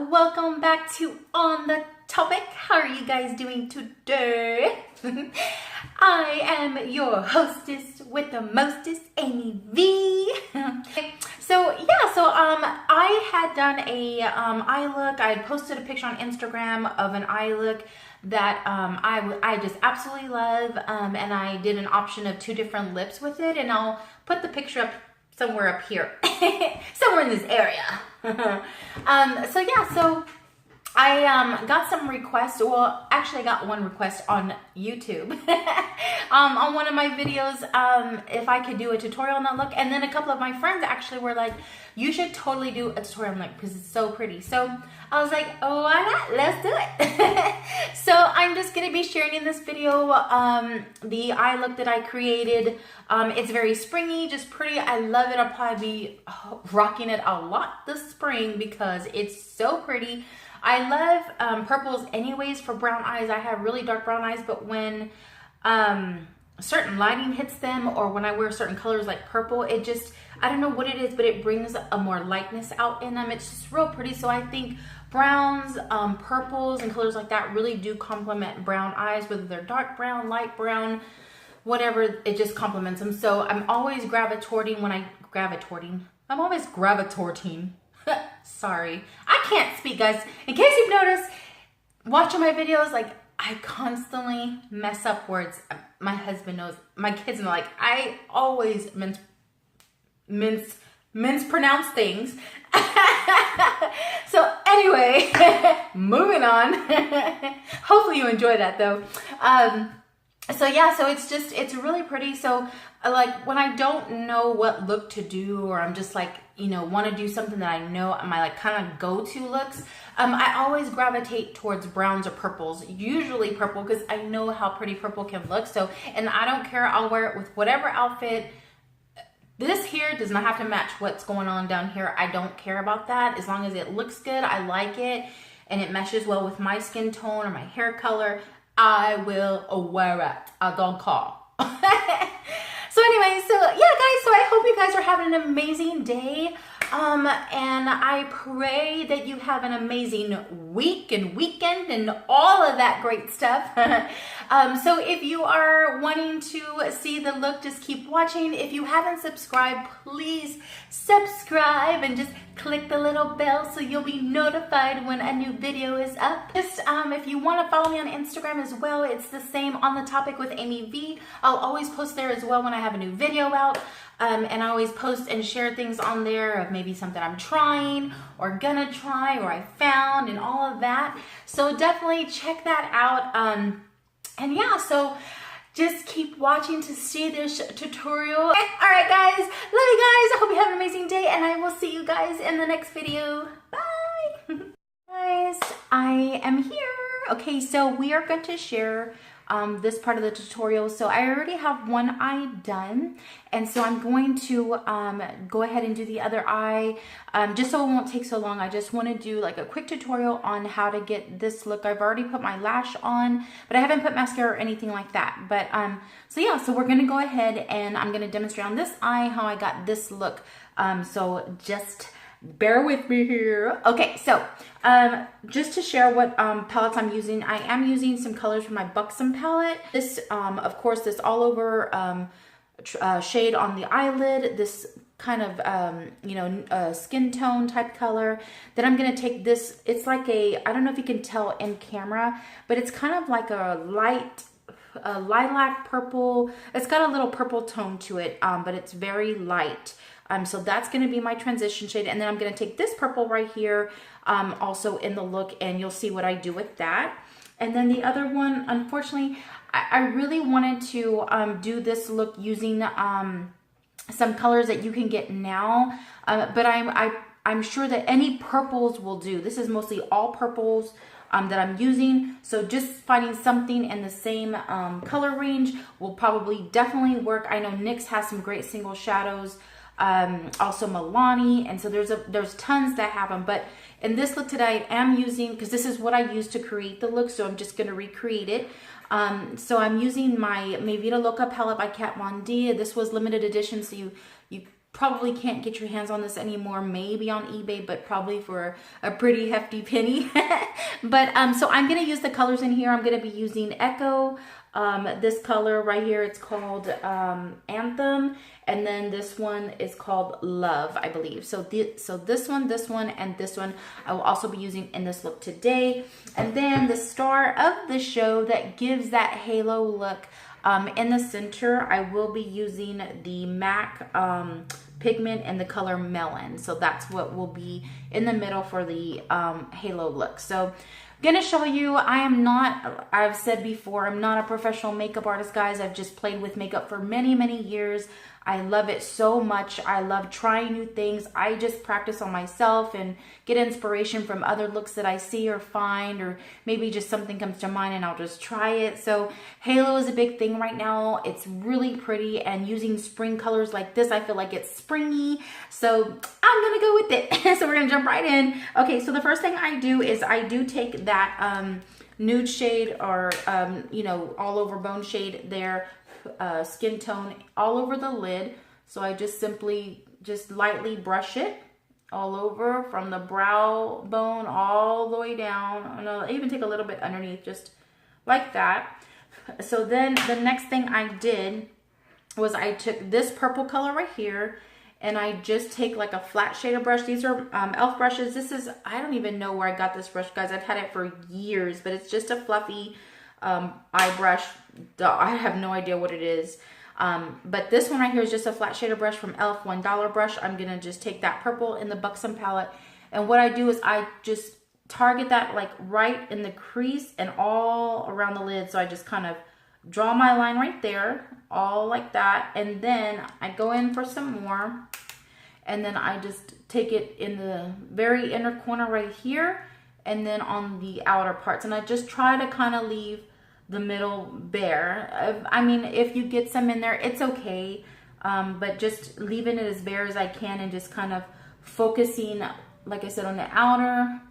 welcome back to On the Topic. How are you guys doing today? I am your hostess with the mostest, Amy V. I had done a eye look. I had posted a picture on Instagram of an eye look that I just absolutely love, and I did an option of 2 different lips with it, and I'll put the picture up somewhere up here, somewhere in this area. So I got some requests. Well, actually I got one request on YouTube on one of my videos, if I could do a tutorial on that look. And then a couple of my friends actually were like, you should totally do a tutorial on that because it's so pretty. So I was like, oh, why not? Let's do it. So I'm just going to be sharing in this video the eye look that I created. It's very springy, just pretty. I love it. I'll probably be rocking it a lot this spring because it's so pretty. I love purples anyways for brown eyes. I have really dark brown eyes, but when certain lighting hits them, or when I wear certain colors like purple, it just, I don't know what it is, but it brings a more lightness out in them. It's just real pretty. So I think browns, purples, and colors like that really do complement brown eyes, whether they're dark brown, light brown, whatever, it just complements them. So I'm always gravitating. Sorry, I can't speak, guys. In case you've noticed, watching my videos, like, I constantly mess up words. My husband knows, my kids know, like, I always mispronounce things. So anyway, moving on. Hopefully you enjoy that though. So it's really pretty. So like when I don't know what look to do, or I'm just like, want to do something that I know my like kind of go-to looks, I always gravitate towards browns or purples, usually purple, because I know how pretty purple can look. So, and I don't care, I'll wear it with whatever outfit. This here does not have to match what's going on down here. I don't care about that. As long as it looks good, I like it, and it meshes well with my skin tone or my hair color, I will wear it. I don't call. So anyway, so yeah, guys, so I hope you guys are having an amazing day. And I pray that you have an amazing week and weekend and all of that great stuff. So if you are wanting to see the look, just keep watching. If you haven't subscribed, please subscribe and just click the little bell so you'll be notified when a new video is up. Just if you want to follow me on Instagram as well, it's the same, On the Topic with Amy V. I'll always post there as well when I have a new video out. And I always post and share things on there of maybe something I'm trying or gonna try or I found and all of that. So definitely check that out. And yeah, so just keep watching to see this tutorial. Okay, all right, guys. Love you guys. I hope you have an amazing day, and I will see you guys in the next video. Bye. Guys, I am here. Okay, so we are going to share this part of the tutorial. So I already have one eye done, and so I'm going to go ahead and do the other eye, just so it won't take so long. I just want to do like a quick tutorial on how to get this look. I've already put my lash on, but I haven't put mascara or anything like that. But so yeah, so we're going to go ahead and I'm going to demonstrate on this eye how I got this look. So just bear with me here. Okay, so just to share what palettes I'm using, I am using some colors from my Buxom palette. This, of course, this all over shade on the eyelid, this kind of, skin tone type color. Then I'm going to take this, it's like a, I don't know if you can tell in camera, but it's kind of like a lilac purple. It's got a little purple tone to it, but it's very light. So that's going to be my transition shade. And then I'm going to take this purple right here, also in the look, and you'll see what I do with that. And then the other one, unfortunately, I really wanted to do this look using some colors that you can get now. But I'm sure that any purples will do. This is mostly all purples that I'm using. So just finding something in the same color range will probably definitely work. I know NYX has some great single shadows. Also Milani, and so there's tons that have them, but in this look today I am using, because this is what I used to create the look, so I'm just going to recreate it. So I'm using my Vida Loca palette by Kat Von D. This was limited edition, so you probably can't get your hands on this anymore, maybe on eBay, but probably for a pretty hefty penny. But so I'm going to use the colors in here. I'm going to be using Echo, this color right here, it's called Anthem, and then this one is called Love, I believe. So this one, and this one I will also be using in this look today. And then the star of the show that gives that halo look, in the center, I will be using the MAC pigment in the color Melon. So that's what will be in the middle for the halo look. So I'm gonna show you, I've said before, I'm not a professional makeup artist, guys. I've just played with makeup for many, many years. I love it so much. I love trying new things. I just practice on myself and get inspiration from other looks that I see or find, or maybe just something comes to mind and I'll just try it. So halo is a big thing right now. It's really pretty, and using spring colors like this, I feel like it's springy. So I'm gonna go with it. So we're gonna jump right in. Okay, so the first thing I do is I do take that nude shade, or you know, all over bone shade there, skin tone all over the lid. So I just simply lightly brush it all over from the brow bone all the way down, and I'll even take a little bit underneath, just like that. So then the next thing I did was I took this purple color right here, and I just take like a flat shader brush. These are e.l.f. brushes. This is, I don't even know where I got this brush, guys. I've had it for years, but it's just a fluffy eye brush. I have no idea what it is. But this one right here is just a flat shader brush from e.l.f. $1 brush. I'm gonna just take that purple in the Buxom palette, and what I do is I just target that like right in the crease and all around the lid. So I just kind of draw my line right there, all like that, and then I go in for some more, and then I just take it in the very inner corner right here, and then on the outer parts, and I just try to kind of leave the middle bare. I mean, if you get some in there, it's okay, but just leaving it as bare as I can, and just kind of focusing, like I said, on the outer,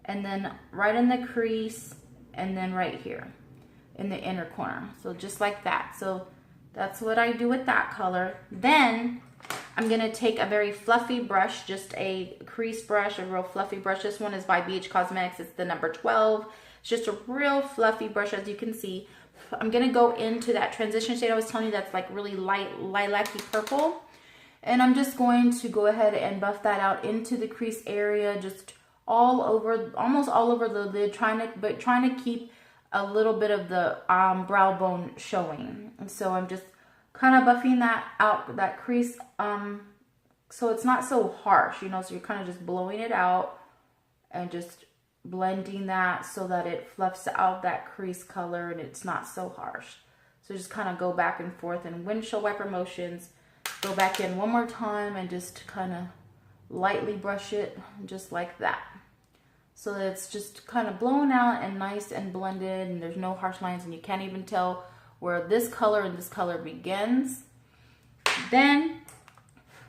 and then right in the crease, and then right here in the inner corner. So just like that. So that's what I do with that color. Then I'm gonna take a very fluffy brush, just a crease brush, a real fluffy brush. This one is by BH Cosmetics. It's the number 12. It's just a real fluffy brush, as you can see. I'm gonna go into that transition shade I was telling you, that's like really light lilac-y purple. And I'm just going to go ahead and buff that out into the crease area, just all over, almost all over the lid, trying to keep a little bit of the brow bone showing. And so I'm just kind of buffing that out, that crease, so it's not so harsh, you know, so you're kind of just blowing it out and just blending that so that it fluffs out that crease color and it's not so harsh. So just kind of go back and forth in windshield wiper motions, go back in one more time, and just kind of lightly brush it just like that. So that it's just kind of blown out and nice and blended, and there's no harsh lines, and you can't even tell where this color and this color begins. Then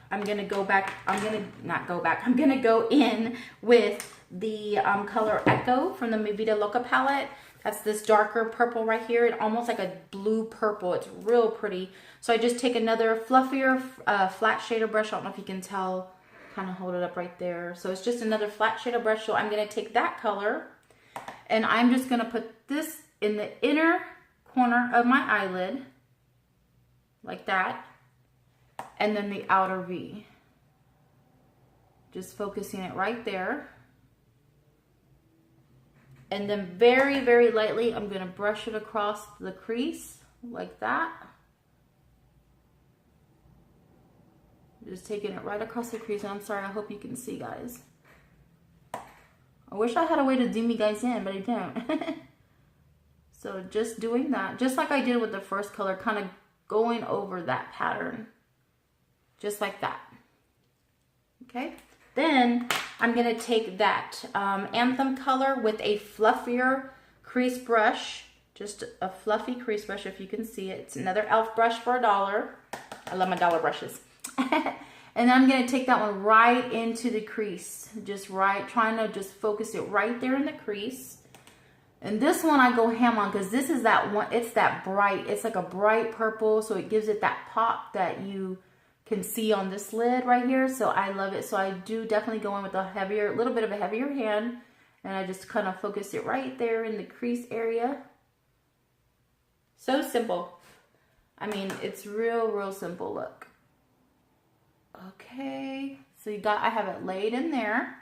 I'm gonna go back, I'm gonna go in with the color Echo from the Vida Loca palette. That's this darker purple right here, and almost like a blue purple. It's real pretty. So I just take another fluffier flat shader brush. I don't know if you can tell, kind of hold it up right there. So it's just another flat shader brush. So I'm gonna take that color, and I'm just gonna put this in the inner corner of my eyelid, like that, and then the outer V. Just focusing it right there. And then very, very lightly, I'm gonna brush it across the crease, like that. Just taking it right across the crease, and I'm sorry, I hope you can see, guys. I wish I had a way to zoom you guys in, but I don't. So just doing that, just like I did with the first color, kind of going over that pattern, just like that. Okay, then I'm gonna take that Anthem color with a fluffier crease brush, just a fluffy crease brush, if you can see it. It's another e.l.f. brush for $1. I love my dollar brushes. And I'm going to take that one right into the crease, just right, trying to just focus it right there in the crease. And this one I go ham on, because this is that one, it's that bright, it's like a bright purple, so it gives it that pop that you can see on this lid right here. So I love it. So I do definitely go in with a heavier, little bit of a heavier hand, and I just kind of focus it right there in the crease area. So simple. I mean, it's real simple. Look. Okay. So I have it laid in there.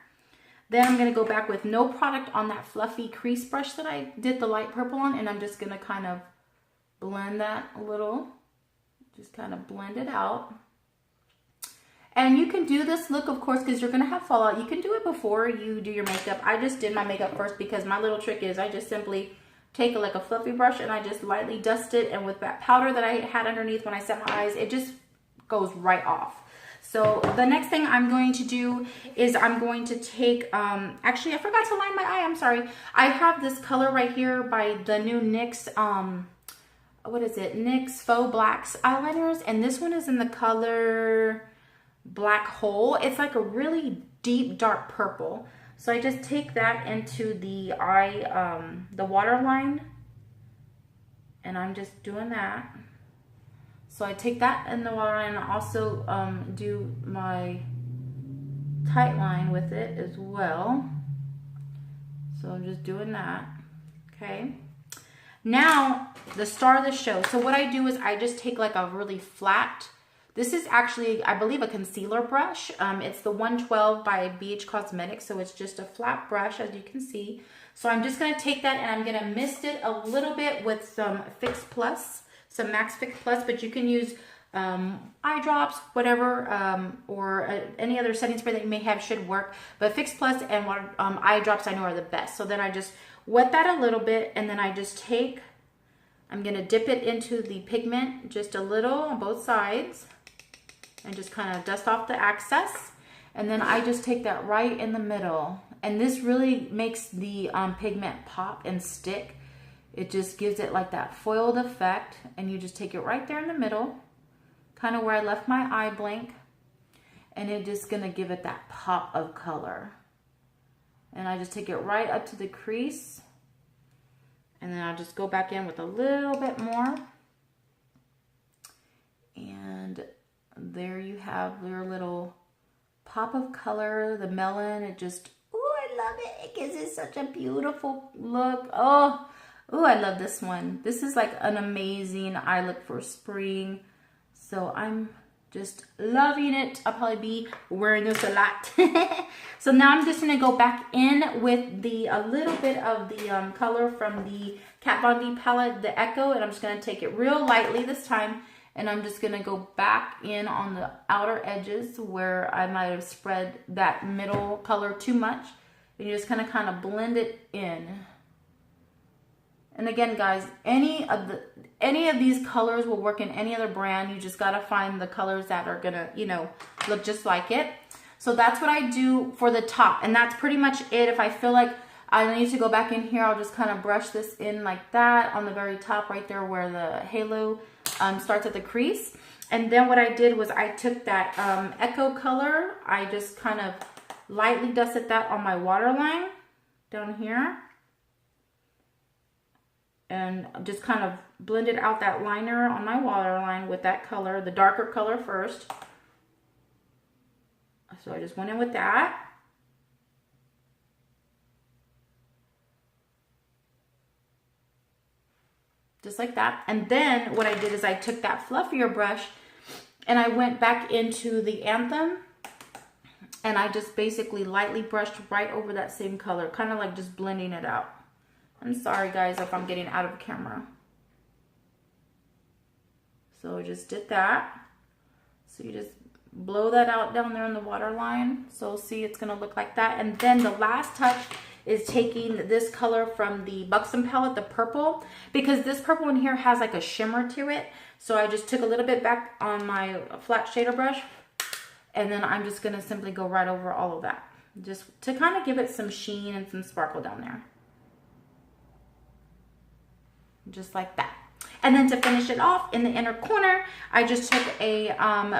Then I'm going to go back with no product on that fluffy crease brush that I did the light purple on, and I'm just going to kind of blend that a little. Just kind of blend it out. And you can do this look, of course, because you're going to have fallout. You can do it before you do your makeup. I just did my makeup first because my little trick is I just simply take like a fluffy brush and I just lightly dust it. And with that powder that I had underneath when I set my eyes, it just goes right off. So the next thing I'm going to do is I'm going to take, actually I forgot to line my eye, I'm sorry. I have this color right here by the new NYX, what is it? NYX Faux Blacks eyeliners. And this one is in the color Black Hole. It's like a really deep dark purple. So I just take that into the eye, the waterline. And I'm just doing that. So I take that in the waterline and also do my tight line with it as well. So I'm just doing that. Okay. Now, the star of the show. So what I do is I just take like a really flat, this is actually, I believe, a concealer brush. It's the 112 by BH Cosmetics. So it's just a flat brush, as you can see. So I'm just going to take that and I'm going to mist it a little bit with some Fix Plus, some Max Fix Plus, but you can use eye drops, whatever, or any other setting spray that you may have should work. But Fix Plus and eye drops I know are the best. So then I just wet that a little bit, and then I just take, I'm going to dip it into the pigment just a little on both sides and just kind of dust off the excess. And then I just take that right in the middle. And this really makes the pigment pop and stick. It just gives it like that foiled effect. And you just take it right there in the middle, kind of where I left my eye blank. And it's just going to give it that pop of color. And I just take it right up to the crease. And then I'll just go back in with a little bit more. And there you have your little pop of color, the melon. It just, oh, I love it. It gives it such a beautiful look. Oh, I love this one. This is like an amazing eye look for spring. So I'm just loving it. I'll probably be wearing this a lot. So now I'm just going to go back in with a little bit of the color from the Kat Von D palette, the Echo. And I'm just going to take it real lightly this time. And I'm just going to go back in on the outer edges where I might have spread that middle color too much. And you just kind of blend it in. And again, guys, any of these colors will work in any other brand. You just got to find the colors that are going to, you know, look just like it. So that's what I do for the top. And that's pretty much it. If I feel like I need to go back in here, I'll just kind of brush this in like that on the very top right there where the halo starts at the crease. And then what I did was I took that Echo color. I just kind of lightly dusted that on my waterline down here. And just kind of blended out that liner on my waterline with that color, the darker color first. So I just went in with that. Just like that. And then what I did is I took that fluffier brush and I went back into the Anthem. And I just basically lightly brushed right over that same color, kind of like just blending it out. I'm sorry, guys, if I'm getting out of camera. So I just did that. So you just blow that out down there in the waterline. So see, it's going to look like that. And then the last touch is taking this color from the Buxom palette, the purple, because this purple in here has like a shimmer to it. So I just took a little bit back on my flat shader brush. And then I'm just going to simply go right over all of that, just to kind of give it some sheen and some sparkle down there. Just like that. And then to finish it off in the inner corner, I just took a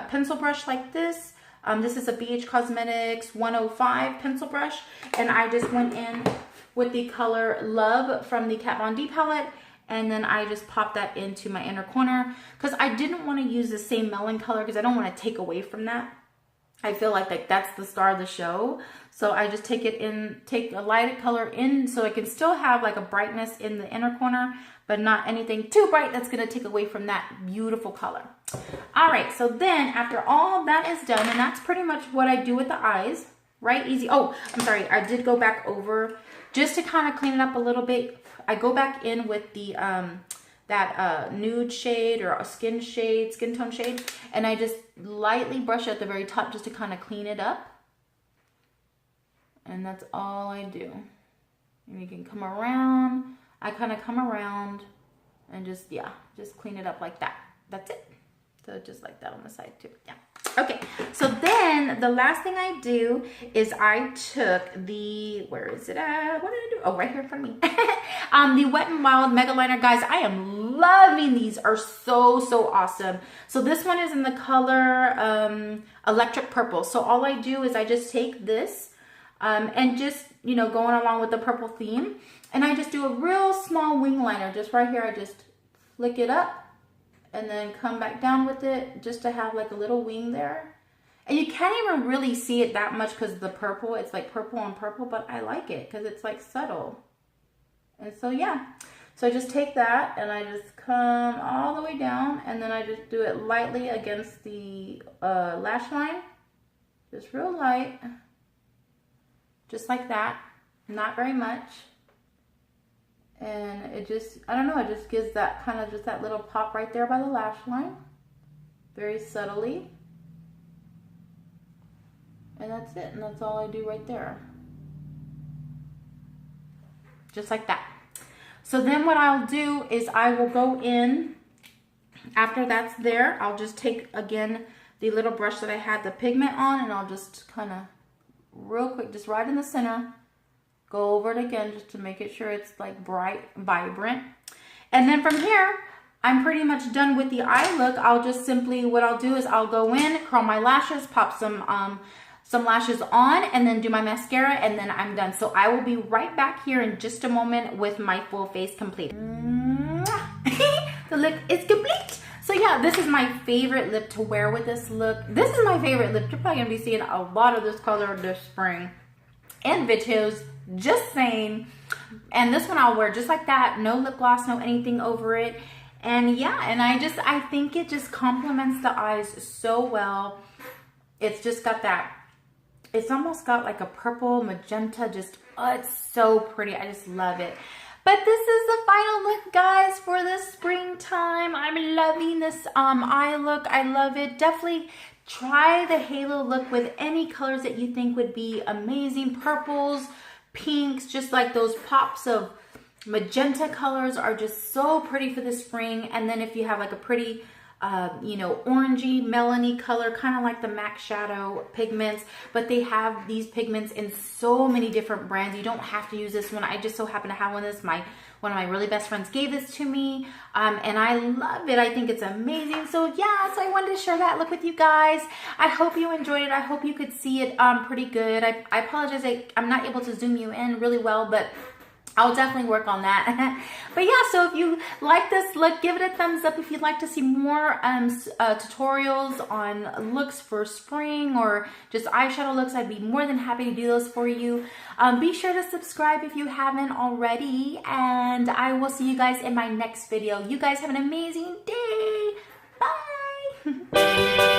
pencil brush like this. This is a BH Cosmetics 105 pencil brush. And I just went in with the color Love from the Kat Von D palette. And then I just pop that into my inner corner because I didn't want to use the same melon color because I don't want to take away from that. I feel like that's the star of the show. So I just take a lighted color in so it can still have like a brightness in the inner corner, but not anything too bright that's going to take away from that beautiful color. All right, so then after all that is done, and that's pretty much what I do with the eyes, right? Easy. Oh, I'm sorry. I did go back over just to kind of clean it up a little bit. I go back in with the that nude shade or a skin tone shade, and I just lightly brush at the very top just to kind of clean it up. And that's all I do. And you can come around. I kind of come around and just clean it up like that. That's it. So just like that on the side too. Yeah. Okay. So then the last thing I do is I took the, where is it at? What did I do? Oh, right here in front of me. The Wet n Wild Mega Liner. Guys, I am loving these. Are so awesome. So this one is in the color Electric Purple. So all I do is I just take this and just, you know, going along with the purple theme. And I just do a real small wing liner. Just right here, I just flick it up and then come back down with it just to have like a little wing there. And you can't even really see it that much because the purple, it's like purple on purple, but I like it because it's like subtle. And so, yeah. So I just take that and I just come all the way down and then I just do it lightly against the lash line. Just real light. Just like that. Not very much. And it just, I don't know, it just gives that kind of just that little pop right there by the lash line. Very subtly. And that's it. And that's all I do right there. Just like that. So then what I'll do is I will go in, after that's there, I'll just take, again, the little brush that I had the pigment on, and I'll just kind of, real quick, just right in the center, go over it again just to make it sure it's like bright, vibrant. And then from here, I'm pretty much done with the eye look. I'll just simply, what I'll do is I'll go in, curl my lashes, pop some lashes on, and then do my mascara, and then I'm done. So I will be right back here in just a moment with my full face complete. The look is complete. So yeah, this is my favorite lip to wear with this look. This is my favorite lip. You're probably gonna be seeing a lot of this color this spring and videos, just saying. And this one I'll wear just like that, no lip gloss, no anything over it. And yeah, and I think it just complements the eyes so well. It's just got that, it's almost got like a purple magenta, just, oh, it's so pretty. I just love it. But this is the final look, guys, for the springtime. I'm loving this eye look. I love it. Definitely try the halo look with any colors that you think would be amazing. Purples, pinks, just like those pops of magenta colors are just so pretty for the spring. And then if you have like a pretty you know, orangey, melony color, kind of like the MAC Shadow pigments, but they have these pigments in so many different brands. You don't have to use this one. I just so happen to have one of this. One of my really best friends gave this to me, and I love it. I think it's amazing. So yeah, so I wanted to share that look with you guys. I hope you enjoyed it. I hope you could see it pretty good. I apologize, I'm not able to zoom you in really well, but I'll definitely work on that. But yeah, so if you like this look, give it a thumbs up. If you'd like to see more tutorials on looks for spring or just eyeshadow looks, I'd be more than happy to do those for you. Be sure to subscribe if you haven't already, and I will see you guys in my next video. You guys have an amazing day. Bye.